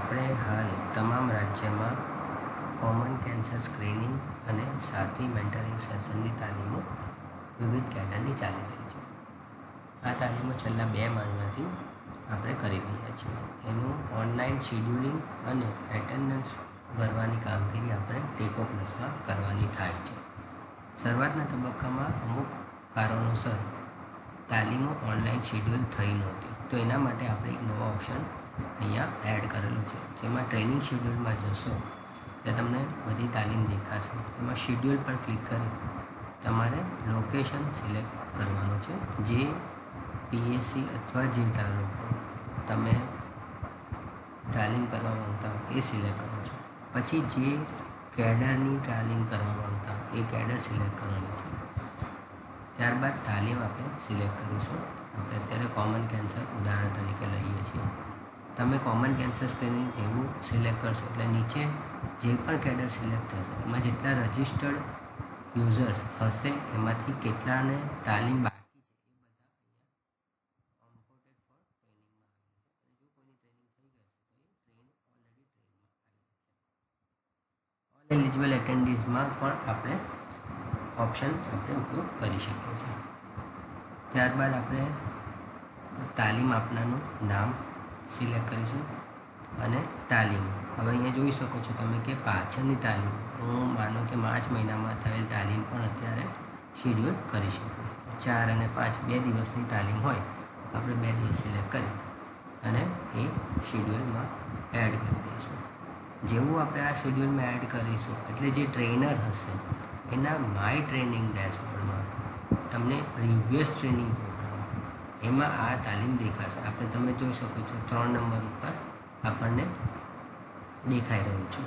આપણે હાલ તમામ રાજ્યમાં કોમન કેન્સર સ્ક્રીનિંગ અને સાથી મેન્ટરિંગ સેશનની તાલીમો વિવિધ કેડરની ચાલી રહી છે. આ તાલીમો છેલ્લા 2 મહિનાથી આપણે કરી રહ્યા છીએ. એનું ઓનલાઈન શિડ્યુલિંગ અને એટેન્ડન્સ ભરવાની કામગીરી આપણે ટેકો પ્લસમાં કરવાની થાય છે. શરૂઆતના તબક્કામાં અમુક કારણોસર તાલીમો ઓનલાઈન શિડ્યુલ થઈ નહોતી, તો એના માટે આપણે એક નવો ઓપ્શન અહીંયા એડ કરેલું છે, જેમાં ટ્રેનિંગ શિડ્યુલમાં જશો એટલે તમને બધી તાલીમ દેખાશે. એમાં શિડ્યુલ પર ક્લિક કરી તમારે લોકેશન સિલેક્ટ કરવાનું છે, જે પીએસસી અથવા જે તાલુકો તમે તાલીમ કરવા માંગતા હો એ સિલેક્ટ કરો છો. પછી જે કેડરની તાલીમ કરવા માંગતા હો એ કેડર સિલેક્ટ કરવાની છે. ત્યારબાદ તાલીમ આપણે સિલેક્ટ કરીશું. આપણે અત્યારે કોમન કેન્સર ઉદાહરણ તરીકે લઈએ છીએ. તમે કોમન કેન્સર સ્ક્રીનિંગ જેવું સિલેક્ટ કરશો એટલે નીચે જે પણ કેડર સિલેક્ટ થશે એમાં જેટલા રજિસ્ટર્ડ યુઝર્સ હશે એમાંથી કેટલાને તાલીમ બાકી છે એ બધા અહીંયા ઓમ્પોટેડ ફોર ટ્રેનિંગમાં આવી જશે. અને જો કોઈની ટ્રેનિંગ થઈ ગઈ હશે તો એ ટ્રેન ઓલરેડી ટ્રેનિંગ આવી જશે. ઓલ એલિજિબલ એટેન્ડીઝમાં પણ આપણે ઓપ્શન આપણે ઉપયોગ કરી શકીએ છીએ. ત્યારબાદ આપણે તાલીમ આપનારનું નામ સિલેક્ટ કરીશું અને તાલીમ. હવે અહીંયા જોઈ શકો છો તમે કે પાછળની તાલીમ હું માનો કે માર્ચ મહિનામાં થયેલ તાલીમ પણ અત્યારે શિડ્યુલ કરી શકું છું. 4 અને 5 2 દિવસની તાલીમ હોય, આપણે 2 દિવસ સિલેક્ટ કરી અને એ શિડ્યુલમાં એડ કરી દઈશું. જેવું આપણે આ શિડ્યુલમાં એડ કરીશું એટલે જે ટ્રેનર હશે એના માય ટ્રેનિંગ ડેશબોર્ડમાં તમને પ્રીવિયસ ટ્રેનિંગ પ્રોગ્રામ એમાં આ તાલીમ દેખાશે. આપણે તમે જોઈ શકો છો 3 નંબર ઉપર આપણને દેખાઈ રહ્યું છે.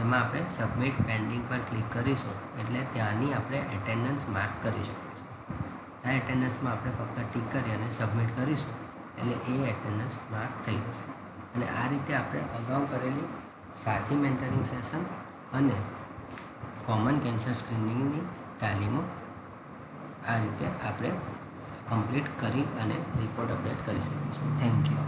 એમાં આપણે સબમિટ પેન્ડિંગ પર ક્લિક કરીશું એટલે ત્યાંની આપણે એટેન્ડન્સ માર્ક કરી શકીશું. આ એટેન્ડન્સમાં આપણે ફક્ત ટીક કરી અને સબમિટ કરીશું એટલે એ એટેન્ડન્સ માર્ક થઈ જશે. અને આ રીતે આપણે અગાઉ કરેલી સાથી મેન્ટરિંગ સેશન અને કોમન કેન્સર સ્ક્રીનિંગની તાલીમો આ રીતે આપણે કમ્પ્લીટ કરી અને રિપોર્ટ અપડેટ કરી શકીશું. Thank you.